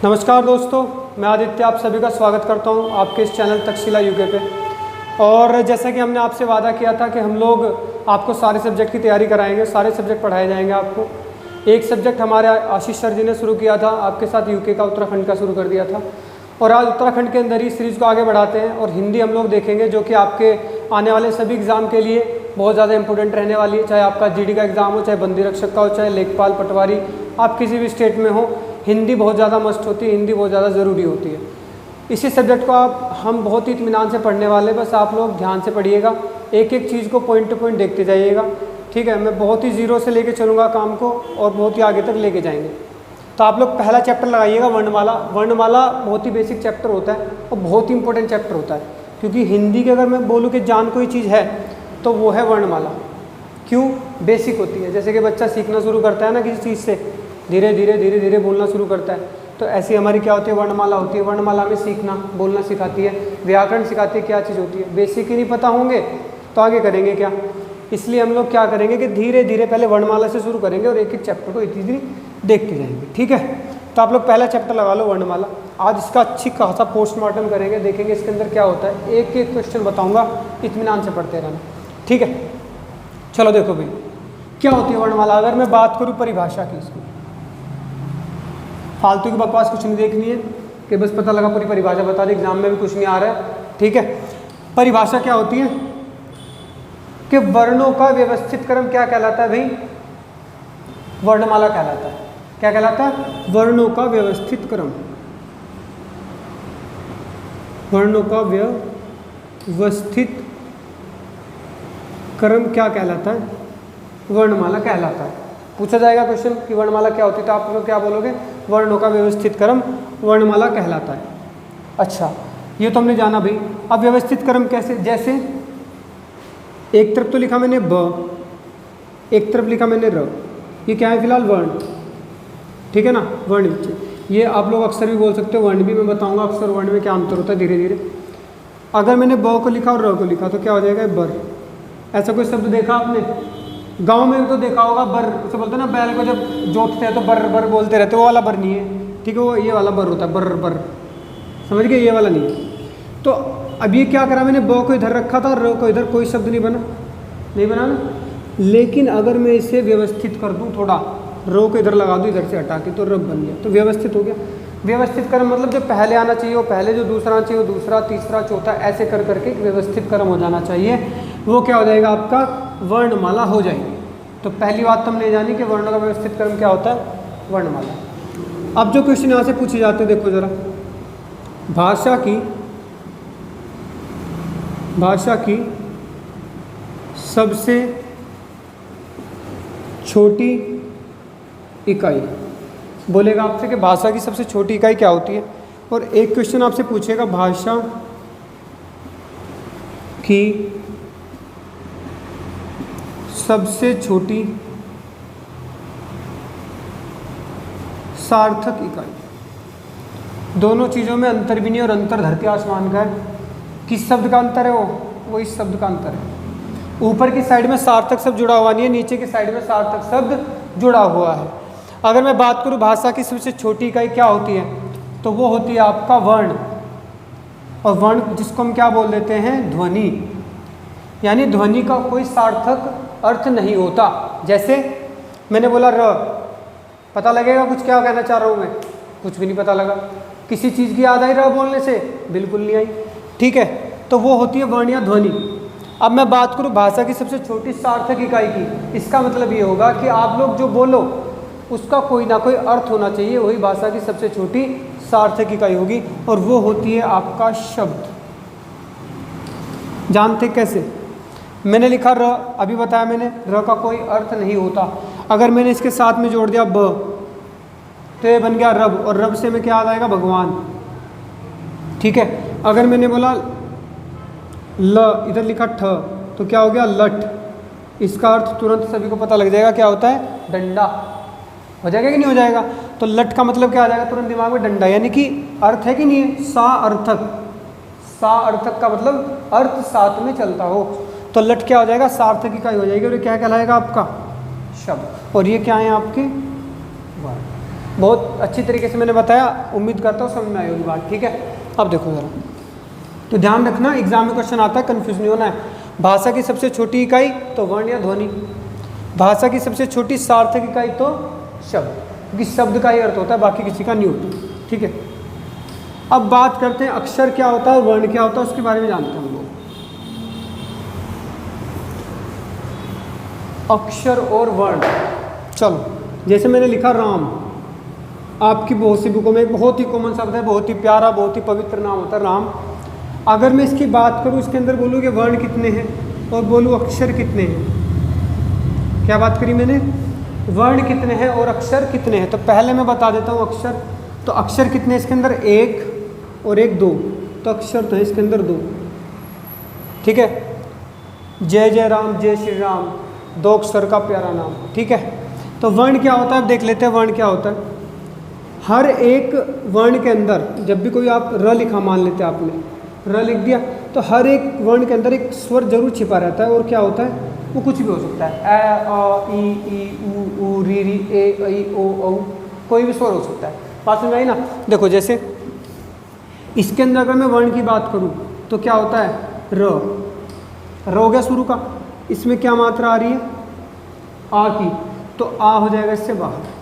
नमस्कार दोस्तों, मैं आदित्य आप सभी का स्वागत करता हूं आपके इस चैनल तक्षशिला यूके पे। और जैसा कि हमने आपसे वादा किया था कि हम लोग आपको सारे सब्जेक्ट की तैयारी कराएंगे, सारे सब्जेक्ट पढ़ाए जाएंगे आपको। एक सब्जेक्ट हमारे आशीष सर जी ने शुरू किया था आपके साथ, यूके का उत्तराखंड का शुरू कर दिया था। और आज उत्तराखंड के अंदर ही सीरीज़ को आगे बढ़ाते हैं और हिंदी हम लोग देखेंगे, जो कि आपके आने वाले सभी एग्ज़ाम के लिए बहुत ज़्यादा इंपॉर्टेंट रहने वाली है। चाहे आपका जीडी का एग्ज़ाम हो, चाहे बंदी रक्षक का हो, चाहे लेखपाल पटवारी, आप किसी भी स्टेट में हो, हिंदी बहुत ज़्यादा मस्ट होती है, हिंदी बहुत ज़्यादा ज़रूरी होती है। इसी सब्जेक्ट को हम बहुत ही इत्मीनान से पढ़ने वाले हैं, बस आप लोग ध्यान से पढ़िएगा, एक एक चीज़ को पॉइंट टू पॉइंट देखते जाइएगा, ठीक है। मैं बहुत ही ज़ीरो से लेके चलूँगा काम को और बहुत ही आगे तक लेके जाएंगे। तो आप लोग पहला चैप्टर लगाइएगा वर्णमाला। वर्णमाला बहुत ही बेसिक चैप्टर होता है और बहुत ही इंपॉर्टेंट चैप्टर होता है, क्योंकि हिंदी की अगर मैं बोलूँ कि जान कोई चीज़ है तो वो है वर्णमाला। क्यों? बेसिक होती है। जैसे कि बच्चा सीखना शुरू करता है ना किसी चीज़ से, धीरे धीरे धीरे धीरे बोलना शुरू करता है, तो ऐसी हमारी क्या होती है, वर्णमाला होती है। वर्णमाला में सीखना, बोलना सिखाती है, व्याकरण सिखाती है, क्या चीज़ होती है। बेसिक ही नहीं पता होंगे तो आगे करेंगे क्या। इसलिए हम लोग क्या करेंगे कि धीरे धीरे पहले वर्णमाला से शुरू करेंगे और एक एक चैप्टर को इतनी देखते जाएंगे, ठीक है। तो आप लोग पहला चैप्टर लगा लो वर्णमाला। आज इसका अच्छी खासा पोस्टमार्टम करेंगे, देखेंगे इसके अंदर क्या होता है। एक एक क्वेश्चन बताऊँगा, इत्मीनान से पढ़ते रहना, ठीक है। चलो देखो भाई, क्या होती है वर्णमाला। अगर मैं बात करूँ परिभाषा की, इसकी फालतू की बकवास कुछ नहीं देखनी है कि बस पता लगा पूरी परिभाषा बता दी, एग्जाम में भी कुछ नहीं आ रहा है, ठीक है। परिभाषा क्या होती है कि वर्णों का व्यवस्थित क्रम क्या कहलाता है भाई, वर्णमाला कहलाता है। क्या कहलाता है? वर्णों का व्यवस्थित क्रम। वर्णों का व्यवस्थित क्रम क्या कहलाता है? वर्णमाला कहलाता है। पूछा जाएगा क्वेश्चन कि वर्णमाला क्या होती है, तो आप लोग क्या बोलोगे? वर्णों का व्यवस्थित क्रम वर्णमाला कहलाता है। अच्छा, ये तो हमने जाना भाई। अब व्यवस्थित क्रम कैसे? जैसे एक तरफ तो लिखा मैंने ब, एक तरफ लिखा मैंने र। ये क्या है फिलहाल? वर्ण, ठीक है ना, वर्ण। ये आप लोग अक्सर भी बोल सकते हो, वर्ण भी। मैं बताऊंगा अक्सर वर्ण में क्या अंतर होता है धीरे धीरे। अगर मैंने ब को लिखा और र को लिखा तो क्या हो जाएगा? बर। ऐसा कोई शब्द देखा आपने? गांव में तो देखा होगा, बर उसे बोलते हैं ना, बैल को जब जोतते हैं तो बर बर बोलते रहते, वो वाला बर नहीं है, ठीक है। वो ये वाला बर होता है, बर बर, समझ गए? ये वाला नहीं है। तो अब ये क्या करा मैंने, ब को इधर रखा था, र को इधर, कोई शब्द नहीं बना, नहीं बना ना। लेकिन अगर मैं इसे व्यवस्थित कर दूं थोड़ा, रो को इधर लगा दूं, इधर से हटा के, तो रब बन गया, तो व्यवस्थित हो गया। व्यवस्थित क्रम मतलब जो पहले आना चाहिए वो पहले, जो दूसरा आना चाहिए वो दूसरा, तीसरा, चौथा, ऐसे कर करके एक व्यवस्थित क्रम हो जाना चाहिए। वो क्या हो जाएगा? आपका वर्णमाला हो जाएगी। तो पहली बात हमने जानी कि वर्णों का व्यवस्थित क्रम क्या होता है, वर्णमाला। अब जो क्वेश्चन यहाँ से पूछे जाते हैं, देखो जरा, भाषा की सबसे छोटी इकाई बोलेगा आपसे कि भाषा की सबसे छोटी इकाई क्या होती है। और एक क्वेश्चन आपसे पूछेगा, भाषा की सबसे छोटी सार्थक इकाई। दोनों चीज़ों में अंतर भी नहीं, और अंतर धरती आसमान का है। किस शब्द का अंतर है? वो इस शब्द का अंतर है। ऊपर की साइड में सार्थक शब्द जुड़ा हुआ नहीं है, नीचे की साइड में सार्थक शब्द जुड़ा हुआ है। अगर मैं बात करूं भाषा की सबसे छोटी इकाई क्या होती है, तो वो होती है आपका वर्ण। और वर्ण जिसको हम क्या बोल देते हैं? ध्वनि। यानी ध्वनि का कोई सार्थक अर्थ नहीं होता। जैसे मैंने बोला र, पता लगेगा कुछ क्या कहना चाह रहा हूँ मैं? कुछ भी नहीं पता लगा। किसी चीज़ की याद आई र बोलने से? बिल्कुल नहीं आई, ठीक है। तो वो होती है वर्ण या ध्वनि। अब मैं बात करूँ भाषा की सबसे छोटी सार्थक इकाई की, इसका मतलब ये होगा कि आप लोग जो बोलो उसका कोई ना कोई अर्थ होना चाहिए, वही भाषा की सबसे छोटी सार्थक इकाई होगी। और वो होती है आपका शब्द। जानते कैसे? मैंने लिखा र, अभी बताया मैंने, र का कोई अर्थ नहीं होता। अगर मैंने इसके साथ में जोड़ दिया ब, तो ये बन गया रब, और रब से में क्या याद आएगा? भगवान, ठीक है। अगर मैंने बोला ल, इधर लिखा ठ, तो क्या हो गया? लठ। इसका अर्थ तुरंत सभी को पता लग जाएगा, क्या होता है? डंडा। हो जाएगा कि नहीं हो जाएगा? तो लठ का मतलब क्या आ जाएगा तुरंत दिमाग में? डंडा। यानी कि अर्थ है कि नहीं है? सा अर्थक। सा अर्थक का मतलब अर्थ साथ में चलता हो। तो लट क्या हो जाएगा? सार्थक इकाई हो जाएगी। और ये क्या कहलाएगा? आपका शब्द। और ये क्या है? आपके वर्ण। बहुत अच्छी तरीके से मैंने बताया, उम्मीद करता हूँ समझ में आई होगी बात। ठीक है, अब देखो ज़रा, तो ध्यान रखना एग्जाम में क्वेश्चन आता है, कन्फ्यूज नहीं होना है। भाषा की सबसे छोटी इकाई तो वर्ण या ध्वनि, भाषा की सबसे छोटी सार्थक इकाई तो शब्द, क्योंकि शब्द का ही अर्थ होता है, बाकी किसी का नहीं होता। ठीक है, अब बात करते हैं अक्षर क्या होता है और वर्ण क्या होता है, उसके बारे में जानते हैं हम लोग। अक्षर और वर्ण, चलो जैसे मैंने लिखा राम, आपकी बहुत सी बुकों में एक बहुत ही कॉमन शब्द है, बहुत ही प्यारा, बहुत ही पवित्र नाम होता है राम। अगर मैं इसकी बात करूँ, इसके अंदर बोलूँ कि वर्ण कितने हैं और बोलूँ अक्षर कितने हैं, क्या बात करी मैंने, वर्ण कितने हैं और अक्षर कितने हैं। तो पहले मैं बता देता हूँ अक्षर, तो अक्षर कितने हैं इसके अंदर, एक और एक दो, तो अक्षर तो है इसके अंदर दो। ठीक है, जय जय राम जय श्री राम, दो अक्षर का प्यारा नाम। ठीक है, तो वर्ण क्या होता है, अब देख लेते हैं वर्ण क्या होता है। हर एक वर्ण के अंदर, जब भी कोई आप र लिखा, मान लेते हैं आपने र लिख दिया, तो हर एक वर्ण के अंदर एक स्वर जरूर छिपा रहता है, और क्या होता है, वो कुछ भी हो सकता है, ए अ ई ऊ री री ए ऐ ओ औ, कोई भी स्वर हो सकता है। बात समझ आई ना। देखो जैसे इसके अंदर अगर मैं वर्ण की बात करूँ तो क्या होता है, र हो गया शुरू का, इसमें क्या मात्रा आ रही है, आ की, तो आ हो जाएगा इससे बाहर।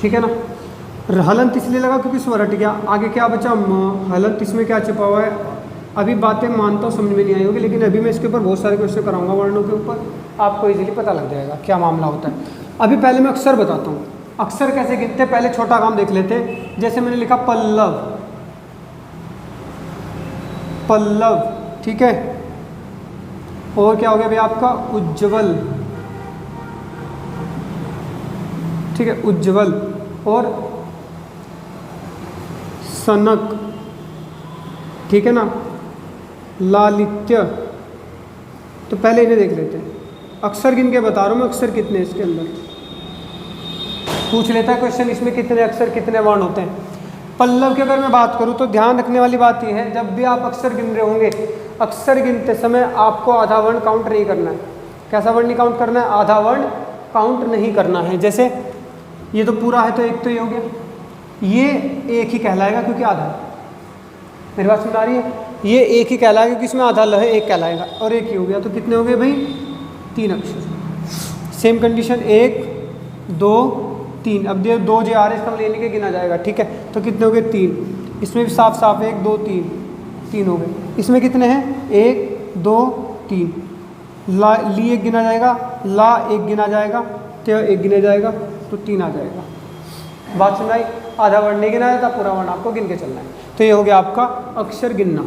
ठीक है ना, हलंत इसलिए लगा क्योंकि स्वर हट गया, आगे क्या बचा म, हलंत इसमें क्या छिपा हुआ है। अभी बातें मानता हूँ समझ में नहीं आई होगी, लेकिन अभी मैं इसके ऊपर बहुत सारे क्वेश्चन कराऊंगा वर्णों के ऊपर, आपको इजीली पता लग जाएगा क्या मामला होता है। अभी पहले मैं अक्षर बताता हूँ, अक्षर कैसे गिनते हैं, पहले छोटा काम देख लेते हैं। जैसे मैंने लिखा पल्लव, पल्लव, ठीक है, और क्या हो गया भाई आपका उज्ज्वल, ठीक है, उज्ज्वल, और सनक, ठीक है ना, लालित्य। तो पहले इन्हें देख लेते हैं, अक्षर गिन के बता रहा हूँ मैं, अक्षर कितने हैं इसके अंदर, पूछ लेता है क्वेश्चन, इसमें कितने अक्षर कितने वर्ण होते हैं। पल्लव की अगर मैं बात करूँ तो ध्यान रखने वाली बात यह है, जब भी आप अक्षर गिन रहे होंगे, अक्षर गिनते समय आपको आधा वर्ण काउंट नहीं करना है। कैसा वर्ण नहीं काउंट करना है, आधा वर्ण काउंट नहीं करना है। जैसे ये तो पूरा है, तो एक तो ये हो गया, ये एक ही कहलाएगा क्योंकि आधा है। मेरी बात समझ आ रही है, ये एक ही कहलाएगा क्योंकि इसमें आधा ल है, एक कहलाएगा, और एक ही हो गया, तो कितने हो गए भाई, तीन अक्षर। सेम कंडीशन, एक दो तीन, अब ये दो जे आ रहे, इसका लेने के गिना जाएगा। ठीक है, तो कितने हो गए, तीन। इसमें भी साफ साफ एक दो तीन, तीन हो गए। इसमें कितने हैं, एक दो तीन, ला ली एक गिना जाएगा, ला एक गिना जाएगा, ते एक गिना जाएगा, तो तीन आ जाएगा। बात सुन आई, आधा वर्ण नहीं गिना जाता, पूरा वर्ण आपको गिन के चलना है। तो ये हो गया आपका अक्षर गिनना।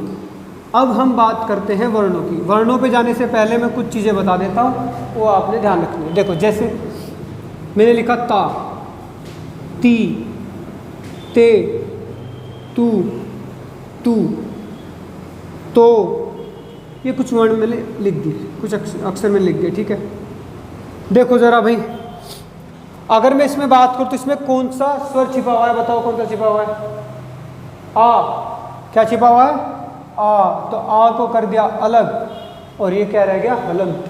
अब हम बात करते हैं वर्णों की। वर्णों पे जाने से पहले मैं कुछ चीज़ें बता देता हूँ, वो आपने ध्यान रखनी है। देखो जैसे मैंने लिखा ता, ती, ते, तू, तू, तो, ये कुछ वर्ण मैंने लिख दिए, कुछ अक्षर मैंने लिख दिए। ठीक है, देखो ज़रा भाई, अगर मैं इसमें बात करूँ तो इसमें कौन सा स्वर छिपा हुआ है, बताओ कौन सा छिपा हुआ है, आ। क्या छिपा हुआ है, आ, तो आ को कर दिया अलग, और ये क्या रह गया, हलंत।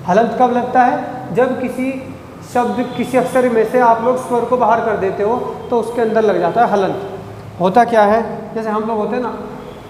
हलंत कब लगता है, जब किसी शब्द, किसी अक्षर में से आप लोग स्वर को बाहर कर देते हो तो उसके अंदर लग जाता है हलंत। होता क्या है, जैसे हम लोग होते हैं ना,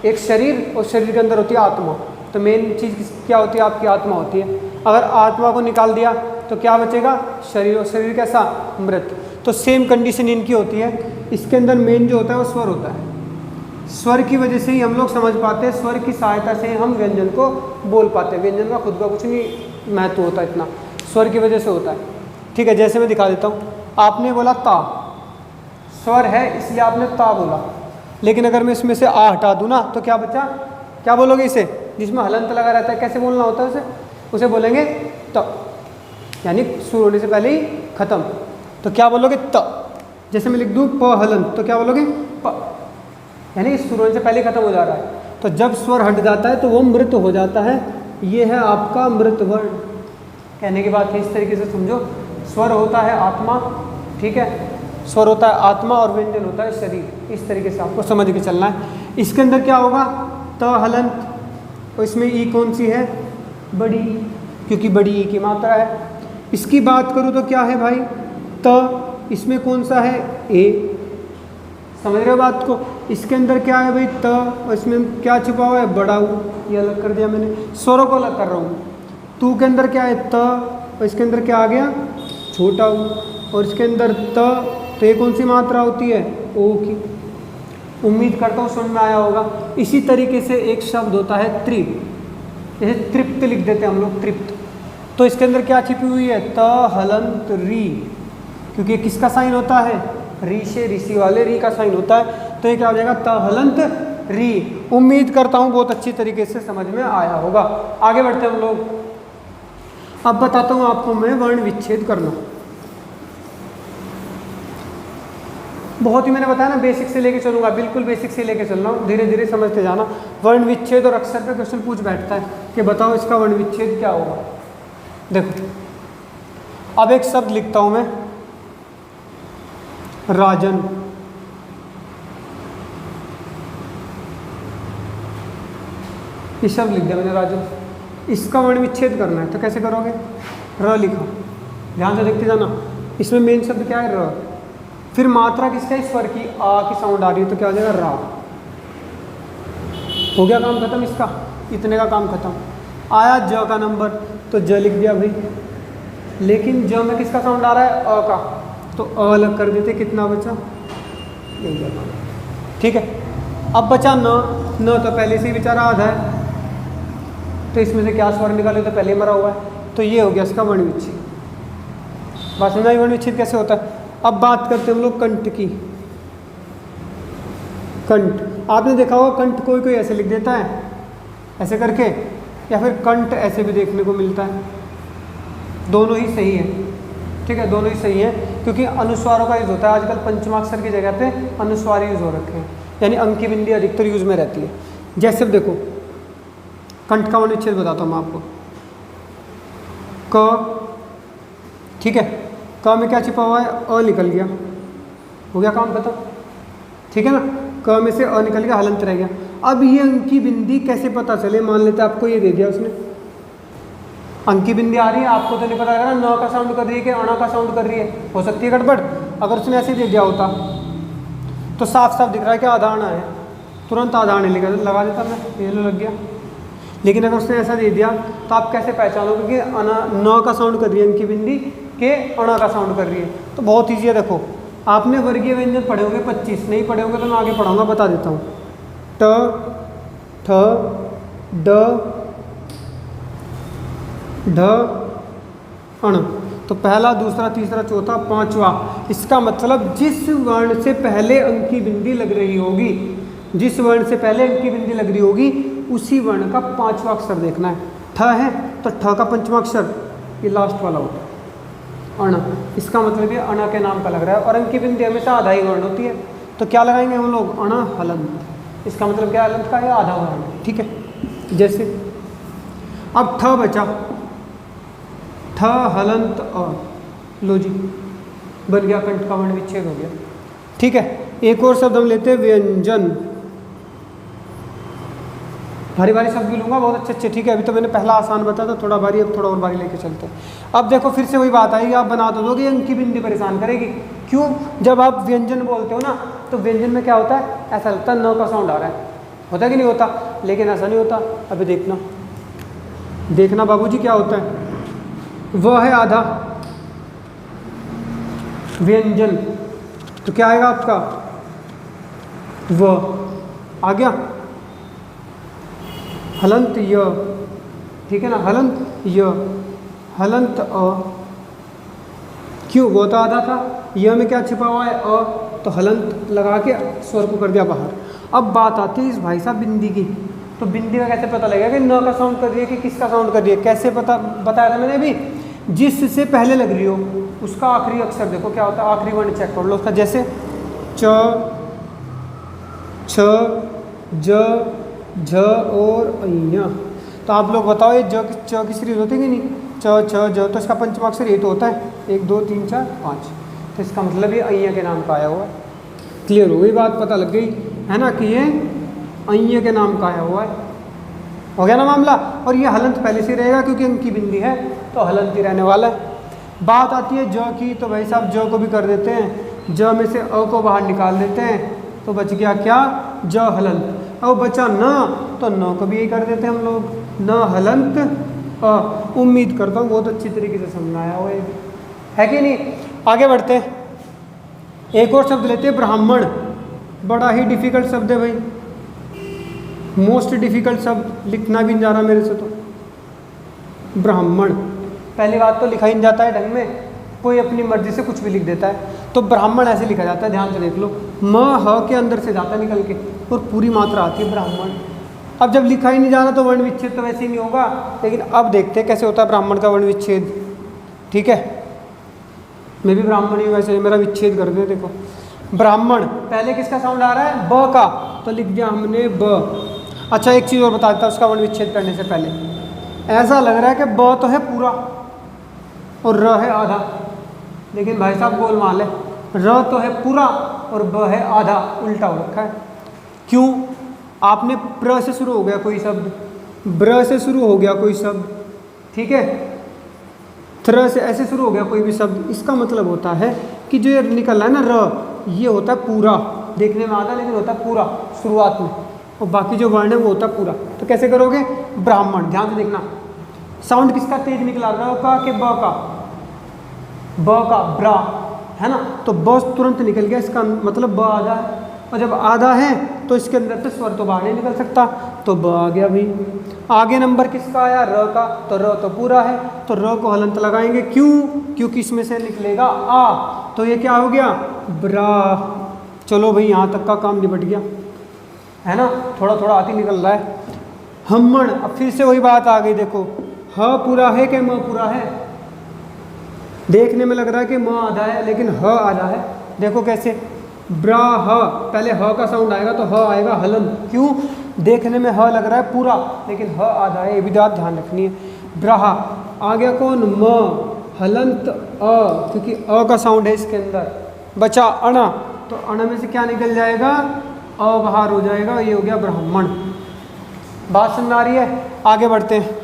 एक शरीर, और शरीर के अंदर होती है आत्मा, तो मेन चीज़ क्या होती है, आपकी आत्मा होती है। अगर आत्मा को निकाल दिया तो क्या बचेगा, शरीर, और शरीर कैसा, मृत। तो सेम कंडीशन इनकी होती है। इसके अंदर मेन जो होता है वो स्वर होता है। स्वर की वजह से ही हम लोग समझ पाते हैं, स्वर की सहायता से हम व्यंजन को बोल पाते हैं। व्यंजन का खुद का कुछ नहीं महत्व होता, इतना स्वर की वजह से होता है। ठीक है, जैसे मैं दिखा देता हूँ, आपने बोला ता, स्वर है इसलिए आपने ता बोला, लेकिन अगर मैं इसमें से आ हटा दूँ ना, तो क्या बचा, क्या बोलोगे इसे, जिसमें हलंत लगा रहता है, कैसे बोलना होता है उसे बोलेंगे त, यानी शुरू होने से पहले ही खत्म। तो क्या बोलोगे, त। जैसे मैं लिख दूँ प हलंत, तो क्या बोलोगे, प, यानी शुरू होने से पहले खत्म हो जा रहा है। तो जब स्वर हट जाता है तो वो मृत हो जाता है। ये है आपका मृत वर्ण। कहने की बात है, इस तरीके से समझो, स्वर होता है आत्मा, ठीक है, स्वर होता है आत्मा और व्यंजन होता है शरीर। इस तरीके से आपको समझ के चलना है। इसके अंदर क्या होगा, त हलंत, और इसमें ई कौन सी है, बड़ी, क्योंकि बड़ी ई की मात्रा है। इसकी बात करूँ तो क्या है भाई, त, इसमें कौन सा है ए, समझ रहे हो बात को। इसके अंदर क्या है भाई त, और इसमें क्या छुपा हुआ है बड़ा ऊ, ये अलग कर दिया मैंने, स्वरों को अलग कर रहा हूँ। तू के अंदर क्या है त, और इसके अंदर क्या आ गया छोटा ऊ, और इसके अंदर त, तो ये कौन सी मात्रा होती है ओ की। उम्मीद करता हूँ समझ में आया होगा। इसी तरीके से एक शब्द होता है त्रिप, जैसे तृप्त लिख देते हैं हम लोग तृप्त, तो इसके अंदर क्या छिपी हुई है त हलंत री, क्योंकि ये किसका साइन होता है री से, ऋषि वाले री का साइन होता है, तो ये क्या हो जाएगा त हलंत री। उम्मीद करता हूँ बहुत अच्छी तरीके से समझ में आया होगा। आगे बढ़ते हैं हम लोग। अब बताता हूँ आपको मैं वर्ण विच्छेद करना। बहुत ही मैंने बताया ना बेसिक से लेके चलूंगा, बिल्कुल बेसिक से लेके चल रहा हूँ, धीरे धीरे समझते जाना। वर्ण विच्छेद और अक्सर पे क्वेश्चन पूछ बैठता है कि बताओ इसका वर्ण विच्छेद क्या होगा। देखो अब एक शब्द लिखता हूँ मैं राजन, ये शब्द लिख दिया मैंने राजन, इसका वर्ण विच्छेद करना है तो कैसे करोगे, र लिखा, ध्यान से देखते जाना। इसमें मेन शब्द क्या है र, फिर मात्रा किसका है स्वर की, आ की साउंड आ रही है तो क्या हो जाएगा रा। हो गया काम खत्म, इसका इतने का काम खत्म। आया ज का नंबर तो ज लिख दिया भाई, लेकिन ज में किसका साउंड आ रहा है अ का, तो अ अलग कर देते, कितना बचा ठीक है। अब बचा न, न तो पहले से ही बेचारा आधा है, तो इसमें से क्या स्वर निकाले तो पहले मरा हुआ है, तो ये हो गया इसका वर्ण विच्छेद। बात समझ आई वर्ण विच्छेद कैसे होता है। अब बात करते हैं हम लोग कंठ की। कंठ आपने देखा होगा, कंठ कोई कोई ऐसे लिख देता है ऐसे करके, या फिर कंठ ऐसे भी देखने को मिलता है, दोनों ही सही है ठीक है, दोनों ही सही है, क्योंकि अनुस्वारों का यूज होता है आजकल, पंचमाक्षर की जगह पे अनुस्वार यूज हो रखे हैं, यानी अंकी बिंदी अधिकतर यूज में रहती है। जैसे देखो कंठ का वर्ण विच्छेद बताता हूँ मैं आपको। क ठीक है, क में क्या छिपा हुआ है अ निकल गया, हो गया काम खत्म ठीक है ना। क में से अ निकल गया, हलंत रह गया। अब ये अंकी बिंदी कैसे पता चले, मान लेते आपको ये दे दिया उसने, अंकी बिंदी आ रही है, आपको तो नहीं पता लगा ना न का साउंड कर रही है कि अणा का साउंड कर रही है, हो सकती है गड़बड़। अगर उसने ऐसे दे दिया होता तो साफ साफ दिख रहा है कि आधा अणा है, तुरंत आधा अणे लगा देता मैं, ये लग गया। लेकिन अगर उसने ऐसा दे दिया तो आप कैसे पहचानोगे कि अना न का साउंड कर रही है अंकी बिंदी के अणा का साउंड कर रही है। तो बहुत ईजी है, देखो आपने वर्गीय व्यंजन पढ़े होंगे 25, नहीं पढ़े होंगे तो मैं आगे पढ़ाऊंगा, बता देता हूँ। ट ठ ड ढ अण, तो पहला दूसरा तीसरा चौथा पांचवा, इसका मतलब जिस वर्ण से पहले अंकी बिंदी लग रही होगी, जिस वर्ण से पहले अंकी बिंदी लग रही होगी उसी वर्ण का पांचवा अक्षर देखना है। ठ है तो ठ का पंचवा अक्षर ये लास्ट वाला होता है अण, इसका मतलब ये अणा के नाम का लग रहा है, और अंकी बिंदी हमेशा आधा ही वर्ण होती है, तो क्या लगाएंगे हम लोग अण हलंत, इसका मतलब क्या हलंत का है आधा वर्ण ठीक है। जैसे अब ठ बचा, ठ हलंत अ, लो जी बन गया, कंठ का वर्ण विच्छेद हो गया ठीक है। एक और शब्द हम लेते हैं व्यंजन, भारी भारी शब्द भी लूंगा बहुत अच्छे अच्छे ठीक है। अभी तो मैंने पहला आसान बताया था, थोड़ा भारी, अब थोड़ा और भारी लेके चलते हैं। अब देखो फिर से वही बात आएगी, आप बना तो दोगे, अंकी बिंदी परेशान करेगी। क्यों, जब आप व्यंजन बोलते हो ना तो व्यंजन में क्या होता है, ऐसा लगता है न का साउंड आ रहा है, होता कि नहीं होता, लेकिन ऐसा नहीं होता। अभी देखना देखना बाबूजी क्या होता है, वह है आधा व्यंजन, तो क्या आएगा आपका वह आ गया, हलंत य ठीक है ना, हलंत य हलंत अ, क्यों वो तो आधा था, य में क्या छिपा हुआ है अ, तो हलंत लगा के स्वर को कर दिया बाहर। अब बात आती है इस भाई साहब बिंदी की, तो बिंदी का कैसे पता लगेगा कि न का साउंड कर रही है कि किसका साउंड कर रही है, कैसे पता बताया था मैंने अभी, जिससे पहले लग रही हो उसका आखिरी अक्षर देखो क्या होता है, आखिरी वर्ण चेक कर लो उसका। जैसे च छ ज झ और अय्या, तो आप लोग बताओ ये ज च की सीरीज होती है कि नहीं, च छ ज, तो इसका पंचमाक्षर ये तो होता है 1 2 3 4 5, तो इसका मतलब ये अय्या के नाम का आया हुआ है। क्लियर हो गई बात, पता लग गई है ना कि ये अय्या के नाम का आया हुआ है, हो गया ना मामला। और ये हलंत पहले से रहेगा क्योंकि अंकी बिंदी है तो हलंत ही रहने वाला है। बात आती है ज की, तो भाई साहब ज को भी कर देते हैं, ज में से अ को बाहर निकाल देते हैं, तो बच गया क्या, ज हलंत। अब बचा न, तो न को भी यही कर देते हैं हम लोग, न हलंत अ। उम्मीद करता हूँ बहुत अच्छी तरीके से समझ आया हो, है कि नहीं। आगे बढ़ते हैं, एक और शब्द लेते हैं ब्राह्मण। बड़ा ही डिफिकल्ट शब्द है भाई, मोस्ट डिफिकल्ट शब्द, लिखना भी नहीं जा रहा मेरे से तो। ब्राह्मण, पहली बात तो लिखा ही नहीं जाता है ढंग में, कोई अपनी मर्जी से कुछ भी लिख देता है। तो ब्राह्मण ऐसे लिखा जाता है, ध्यान से देख लो, म ह के अंदर से जाता है निकल के, और पूरी मात्रा आती है ब्राह्मण। अब जब लिखा ही नहीं जा रहा तो वर्ण विच्छेद तो वैसे ही नहीं होगा, लेकिन अब देखते हैं कैसे होता है ब्राह्मण का वर्ण विच्छेद। ठीक है, मैं भी ब्राह्मण ही हूँ वैसे, मेरा विच्छेद कर दे। देखो ब्राह्मण, पहले किसका साउंड आ रहा है, ब का, तो लिख दिया हमने ब। अच्छा एक चीज़ और बता देता उसका वर्ण विच्छेद करने से पहले, ऐसा लग रहा है कि ब तो है पूरा और र है आधा, लेकिन भाई साहब गोलमाल है, र तो है पूरा और ब है आधा, उल्टा हो रखा है। क्यों, आपने प्र से शुरू हो गया कोई शब्द, ब्र से शुरू हो गया कोई शब्द, ठीक है, त्र से ऐसे शुरू हो गया कोई भी शब्द, इसका मतलब होता है कि जो ये निकल रहा है ना र, ये होता है पूरा, देखने में आधा लेकिन होता है पूरा शुरुआत में, और बाकी जो वर्ण है वो होता है पूरा। तो कैसे करोगे, ब्राह्मण, ध्यान से देखना, साउंड किसका तेज निकला, र का कि ब का, ब का, ब्रा, है ना, तो ब तुरंत निकल गया, इसका मतलब ब आधा है, और जब आधा है तो इसके अंदर से स्वर तो बाहर नहीं निकल सकता, तो ब आ गया भाई। आगे नंबर किसका आया, र का, तो र तो पूरा है, तो र को हलंत लगाएंगे, क्यों, क्योंकि इसमें से निकलेगा आ, तो ये क्या हो गया, ब्रा। चलो भाई यहाँ तक का काम निपट गया, है ना, थोड़ा थोड़ा आती निकल रहा है। हमण, अब फिर से वही बात आ गई, देखो ह पूरा है कि म पूरा है, देखने में लग रहा है कि म आधा है लेकिन ह आधा है, देखो कैसे, ब्रा ह, पहले ह का साउंड आएगा तो ह आएगा हलंत, क्यों, देखने में ह लग रहा है पूरा लेकिन ह आधा है, ये भी बात ध्यान रखनी है। ब्राहा, आ गया कौन, म, हलंत अ, क्योंकि अ का साउंड है इसके अंदर। बचा अण, तो अण में से क्या निकल जाएगा, अ बाहर हो जाएगा, ये हो गया ब्राह्मण। बात समझ आ रही है, आगे बढ़ते हैं,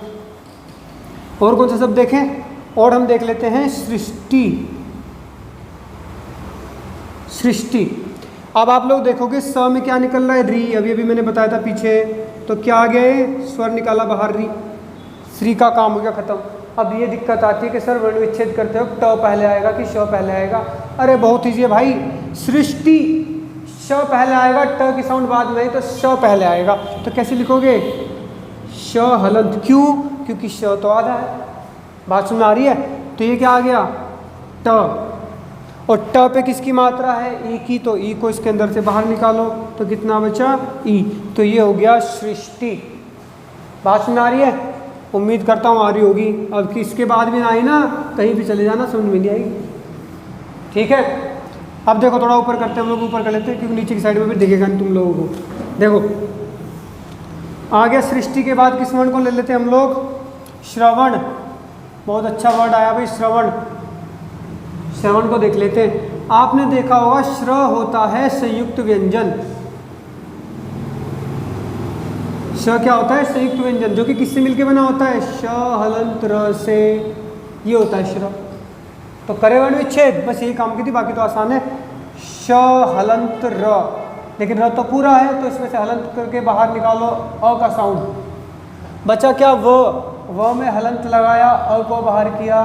और कौन सा शब्द देखें, और हम देख लेते हैं सृष्टि। सृष्टि, अब आप लोग देखोगे स में क्या निकल रहा है, री, अभी अभी मैंने बताया था पीछे, तो क्या आ गया, स्वर निकाला बाहर, री, श्री का काम हो गया खत्म। अब ये दिक्कत आती है कि सर वर्ण विच्छेद करते हो ट पहले आएगा कि श पहले आएगा, अरे बहुत ईजी है भाई, सृष्टि, श पहले आएगा, ट की साउंड बाद में, तो श पहले आएगा, तो कैसे लिखोगे, श हलंत, क्यों, क्योंकि श तो आधा है। बात सुन आ रही है, तो ये क्या आ गया, ट, और ट पे किसकी मात्रा है, ई की, तो ई को इसके अंदर से बाहर निकालो, तो कितना बचा, ई, तो ये हो गया सृष्टि। बात सुन आ रही है, उम्मीद करता हूँ आ रही होगी। अब इसके बाद भी ना आई ना, कहीं भी चले जाना, समझ में नहीं आएगी, ठीक है। अब देखो थोड़ा ऊपर करते हैं हम लोग, ऊपर कर लेते हैं क्योंकि नीचे की साइड में भी दिखेगा नहीं तुम लोगों को। देखो आ गया सृष्टि के बाद किस वर्ण को ले लेते हैं हम लोग, श्रवण, बहुत अच्छा वर्ड आया भाई, श्रवण। श्रवण को देख लेते हैं, आपने देखा होगा श्र होता है संयुक्त व्यंजन, श क्या होता है, संयुक्त व्यंजन, जो कि किससे मिलके बना होता है, श हलंत र से, ये होता है श्र। तो करे वर्ण विच्छेद, बस यही काम की थी, बाकी तो आसान है, श हलंत र, लेकिन र तो पूरा है, तो इसमें से हलंत करके बाहर निकालो अ का साउंड, बचा क्या, व में हलंत लगाया, अ को बाहर किया,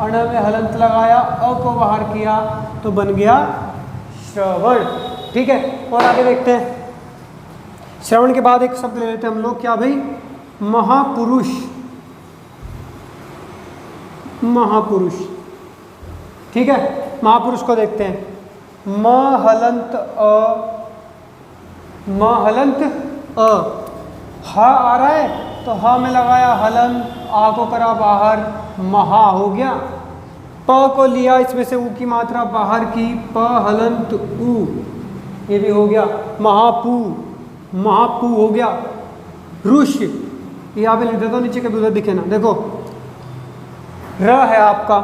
अण में हलंत लगाया, अ को बाहर किया, तो बन गया श्रवण, ठीक है। और आगे देखते हैं, श्रवण के बाद एक शब्द ले लेते हैं हम लोग, क्या भाई, महापुरुष। महापुरुष, ठीक है, महापुरुष को देखते हैं, म हलंत अ, म हलंत अ, ह आ रहा है तो ह में लगाया हलंत, आ को करा बाहर, महा हो गया, प को लिया इसमें से ऊ की मात्रा बाहर की, प हलंत ऊ, ये भी हो गया महापू, महापू हो गया। रुष, यहाँ पे लिख देता हूँ, नीचे कभी उधर दिखे ना, देखो र है आपका,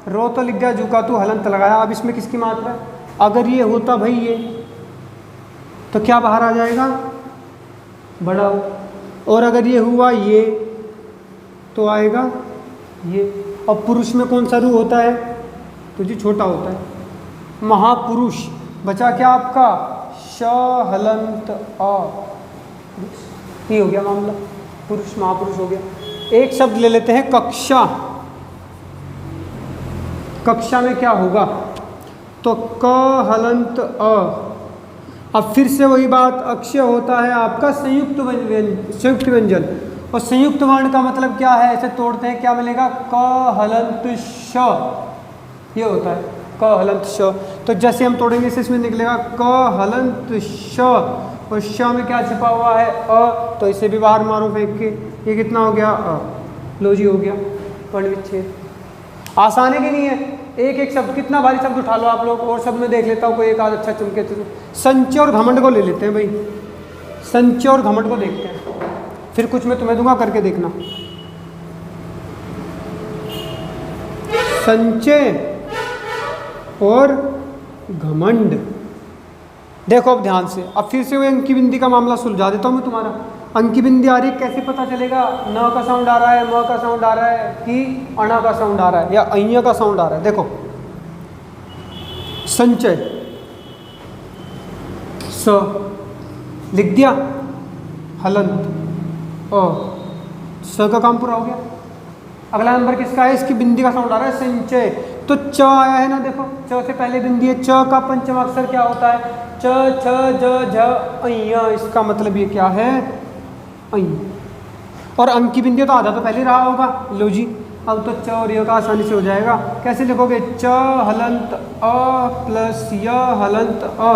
रो तो लिख दिया, जुका तू हलंत लगाया, अब इसमें किसकी मात्रा है, अगर ये होता भाई ये, तो क्या बाहर आ जाएगा, बड़ा, और अगर ये हुआ ये, तो आएगा ये, और पुरुष में कौन सा रू होता है? तो जी छोटा होता है, महापुरुष। बचा क्या आपका? श हलंत अ, ये हो गया मामला, पुरुष महापुरुष हो गया। एक शब्द ले लेते हैं कक्षा। कक्षा में क्या होगा? तो क हलंत अ। अब फिर से वही बात, अक्षय होता है आपका संयुक्त व्यंजन। और संयुक्त वर्ण का मतलब क्या है? ऐसे तोड़ते हैं, क्या मिलेगा? क हलंत श, ये होता है क हलंत श। तो जैसे हम तोड़ेंगे इसे, इसमें निकलेगा क हलंत श, और श में क्या छिपा हुआ है? अ। तो इसे भी बाहर मारो फेंक के, ये कितना हो गया? अ। लो जी, हो गया वर्ण विच्छेद। आसान है कि नहीं है? एक एक शब्द, कितना भारी शब्द उठा लो आप लोग, और सब में देख लेता हूँ कोई एक आध अच्छा चमके तो। संचय और घमंड को ले लेते हैं भाई, संचय और घमंड को देखते हैं, फिर कुछ मैं तुम्हें दूंगा, करके देखना। संचय और घमंड, देखो अब ध्यान से। अब फिर से वो अंकी बिंदी का मामला सुलझा देता हूँ मैं तुम्हारा। अंकी बिंदी आ रही है, कैसे पता चलेगा? न का साउंड आ रहा है, म का साउंड आ रहा है, कि अणा का साउंड आ रहा है, या अय्य का साउंड आ रहा है। देखो, संचय स लिख दिया, हलंत अ, स का काम पूरा हो गया। अगला नंबर किसका है? इसकी बिंदी का साउंड आ रहा है, संचय। तो च आया है ना, देखो च से पहले बिंदी है। च का पंचम अक्षर क्या होता है? च छ ज झ अय्य। इसका मतलब ये क्या है? अय्य। और अंक की बिंदी तो आधा तो पहले रहा होगा। लो जी, अब तो च और य का आसानी से हो जाएगा। कैसे लिखोगे? च हलंत अ प्लस य हलंत अ।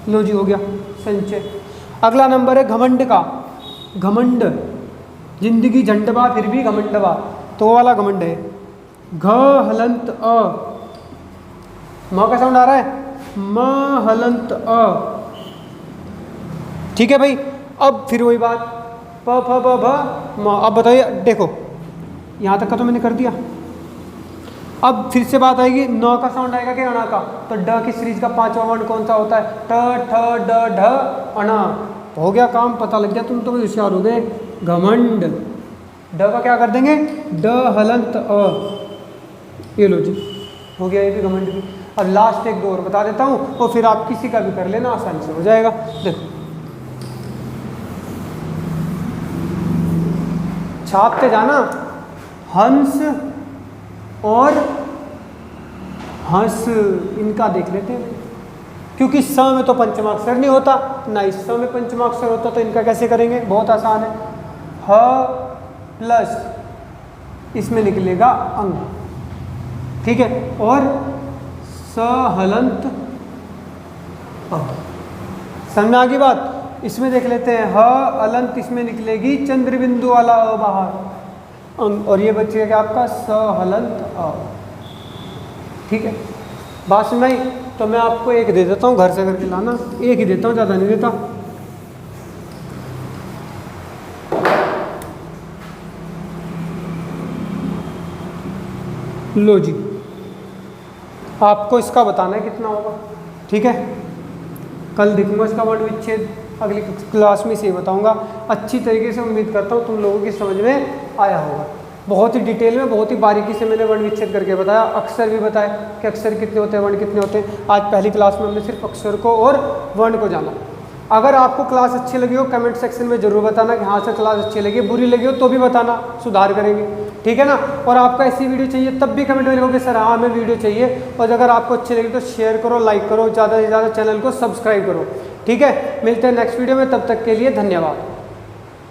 लो जी, हो गया संचय। अगला नंबर है घमंड का। घमंड, जिंदगी झंडबा फिर भी घमंडबा, तो वो वाला घमंड है। घ हलंत अ, म का साउंड आ रहा है, म हलंत अ। ठीक है भाई। अब फिर वही बात, प फ ब भ म। अब बताइए, देखो यहाँ तक का तो मैंने कर दिया। अब फिर से बात आएगी, न का साउंड आएगा कि अणा का? तो ड की सीरीज का पांचवा वर्ण कौन सा होता है? ट ठ ड ढ अणा। हो गया काम, पता लग गया, तुम तो होशियार हो गए। घमंड, ड का क्या कर देंगे? ड हलंत अ। ये लो जी, हो गया ये भी घमंड भी। अब लास्ट एक दो और बता देता हूँ, और फिर आप किसी का भी कर लेना, आसानी से हो जाएगा। देखो, छापते जाना, हंस और हंस, इनका देख लेते हैं। क्योंकि स में तो पंचमाक्षर नहीं होता, ना इस स में पंचमाक्षर होता, तो इनका कैसे करेंगे? बहुत आसान है। ह प्लस इसमें निकलेगा अंग, ठीक है, और स हलंत अ। समझ आ गई बात? इसमें देख लेते हैं, ह अलंत, इसमें निकलेगी चंद्र बिंदु वाला अ बाहर, अंग, और ये बचेगा क्या आपका? स हलंत अ। ठीक है, बात सुनाई? तो मैं आपको एक दे देता हूँ, घर से करके लाना, एक ही देता हूँ, ज़्यादा नहीं देता। लो जी, आपको इसका बताना है कितना होगा, ठीक है? कल दिखूंगा इसका वर्ण विच्छेद, अगली क्लास में इसे बताऊंगा। अच्छी तरीके से उम्मीद करता हूँ तुम लोगों की समझ में आया होगा। बहुत ही डिटेल में, बहुत ही बारीकी से मैंने वर्ण विच्छेद करके बताया, अक्षर भी बताए कि अक्षर कितने होते हैं, वर्ण कितने होते हैं। आज पहली क्लास में हमने सिर्फ अक्षर को और वर्ण को जाना। अगर आपको क्लास अच्छी लगी हो, कमेंट सेक्शन में जरूर बताना कि हाँ सर क्लास अच्छी लगी। बुरी लगी हो तो भी बताना, सुधार करेंगे, ठीक है ना? और आपका ऐसी वीडियो चाहिए तब भी कमेंट में लिखोगे सर हाँ हमें वीडियो चाहिए। और अगर आपको अच्छी लगी तो शेयर करो, लाइक करो, ज़्यादा से ज़्यादा चैनल को सब्सक्राइब करो, ठीक है? मिलते हैं नेक्स्ट वीडियो में, तब तक के लिए धन्यवाद।